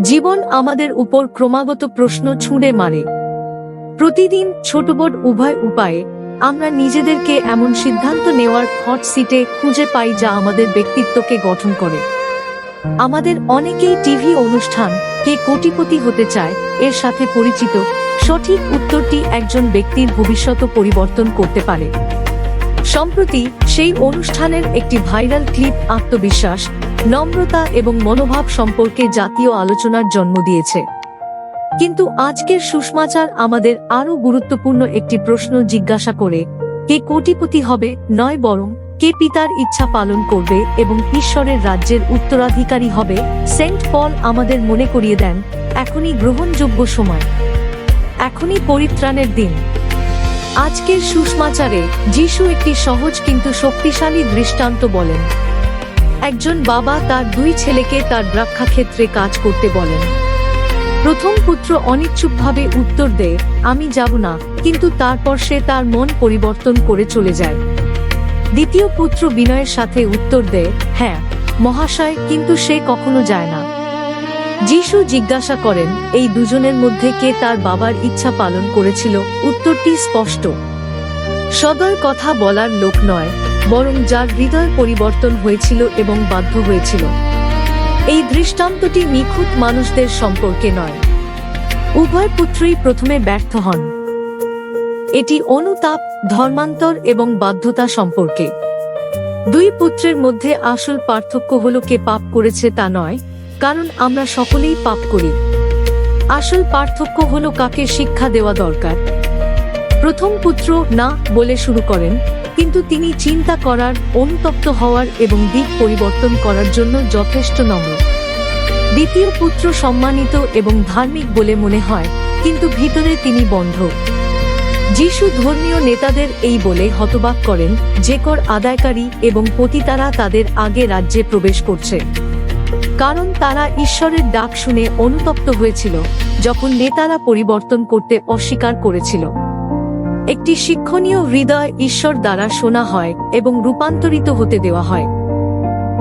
জীবন আমাদের উপর ক্রমাগত প্রশ্ন ছুঁড়ে মারে। প্রতিদিন ছোট বড় উভয় উপায়ে আমরা নিজেদেরকে এমন সিদ্ধান্ত নেওয়ার হট সিটে খুঁজে পাই যা আমাদের ব্যক্তিত্বকে গঠন করে। আমাদের অনেকেই টিভি অনুষ্ঠান কে কোটিপতি হতে চায় এর সাথে পরিচিত। সঠিক উত্তরটি একজন ব্যক্তির ভবিষ্যৎ পরিবর্তন করতে পারে। সম্প্রতি সেই অনুষ্ঠানের একটি ভাইরাল ক্লিপ আত্মবিশ্বাস, নম্রতা এবং মনোভাব সম্পর্কে জাতীয় আলোচনার জন্ম দিয়েছে। কিন্তু আজকের সুষমাচার আমাদের আরও গুরুত্বপূর্ণ একটি প্রশ্ন জিজ্ঞাসা করে, কে কোটিপতি হবে নয়, বরং কে পিতার ইচ্ছা পালন করবে এবং ঈশ্বরের রাজ্যের উত্তরাধিকারী হবে। সেন্ট পল আমাদের মনে করিয়ে দেন, এখনই গ্রহণযোগ্য সময়, এখনই পরিত্রাণের দিন। আজকের সুষমাচারে যিশু একটি সহজ কিন্তু শক্তিশালী দৃষ্টান্ত বলেন। একজন বাবা তার দুই ছেলেকে তার দ্রাক্ষাক্ষেত্রে কাজ করতে বলেন। প্রথম পুত্র অনিচ্ছুকভাবে উত্তর দেয়, আমি যাব না, কিন্তু তারপর সে তার মন পরিবর্তন করে চলে যায়। দ্বিতীয় পুত্র বিনয়ের সাথে উত্তর দেয়, হ্যাঁ মহাশয়, কিন্তু সে কখনো যায় না। যিশু জিজ্ঞাসা করেন, এই দুজনের মধ্যে কে তার বাবার ইচ্ছা পালন করেছিল? উত্তরটি স্পষ্ট। সদয় কথা বলার লোক নয়, বরং যার হৃদয় পরিবর্তন হয়েছিল এবং বাধ্য হয়েছিল। এই দৃষ্টান্তটি নিখুঁত মানুষদের সম্পর্কে নয়। উভয় পুত্রই প্রথমে ব্যর্থ হন। এটি অনুতাপ, ধর্মান্তর এবং বাধ্যতা সম্পর্কে। দুই পুত্রের মধ্যে আসল পার্থক্য হলো কে পাপ করেছে তা নয়, কারণ আমরা সকলেই পাপ করি। আসল পার্থক্য হলো কাকে শিক্ষা দেওয়া দরকার। প্রথম পুত্র না বলে শুরু করেন, কিন্তু তিনি চিন্তা করার, অনুতপ্ত হওয়ার এবং দিক পরিবর্তন করার জন্য যথেষ্ট নম্র। দ্বিতীয় পুত্র সম্মানিত এবং ধার্মিক বলে মনে হয়, কিন্তু ভিতরে তিনি বন্ধ। যিশু ধর্মীয় নেতাদের এই বলে হতবাক করেন, যে কর আদায়কারী এবং পতিতারা তাদের আগে রাজ্যে প্রবেশ করছে। কারণ তারা ঈশ্বরের ডাক শুনে অনুতপ্ত হয়েছিল, যখন নেতারা পরিবর্তন করতে অস্বীকার করেছিল। একটি শিক্ষণীয় হৃদয় ঈশ্বর দ্বারা শোনা হয় এবং রূপান্তরিত হতে দেওয়া হয়।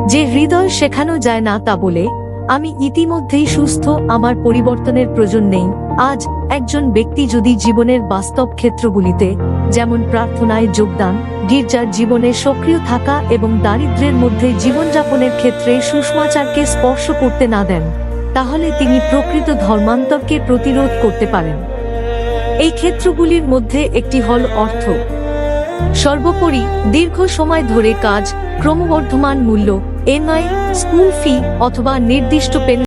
যে হৃদয় শেখানো যায় না তা বলে, আমি ইতিমধ্যেই সুস্থ, আমার পরিবর্তনের প্রয়োজন নেই। আজ একজন ব্যক্তি যদি জীবনের বাস্তব ক্ষেত্রগুলিতে, যেমন প্রার্থনায় যোগদান, গির্জার জীবনে সক্রিয় থাকা এবং দারিদ্র্যের মধ্যে জীবনযাপনের ক্ষেত্রে সুষমাচারকে স্পর্শ করতে না দেন, তাহলে তিনি প্রকৃত ধর্মান্তরকে প্রতিরোধ করতে পারেন। এই ক্ষেত্রগুলির মধ্যে একটি হল অর্থ। সর্বোপরি দীর্ঘ সময় ধরে কাজ, ক্রমবর্ধমান মূল্য, এ নয় স্কুল ফি অথবা নির্দিষ্ট পেনশন।